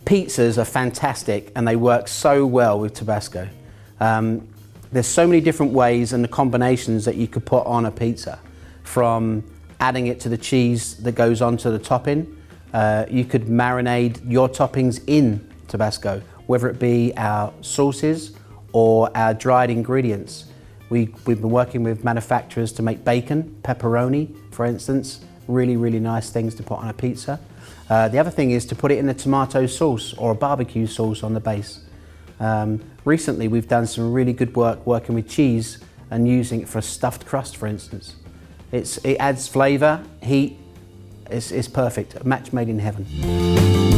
Pizzas are fantastic and they work so well with Tabasco. There's so many different ways and the combinations that you could put on a pizza. From adding it to the cheese that goes onto the topping, you could marinate your toppings in Tabasco, whether it be our sauces or our dried ingredients. We've been working with manufacturers to make bacon, pepperoni, for instance, really nice things to put on a pizza. The other thing is to put it in a tomato sauce or a barbecue sauce on the base. Recently we've done some really good work working with cheese and using it for a stuffed crust, for instance. It adds flavour, heat, it's perfect, a match made in heaven.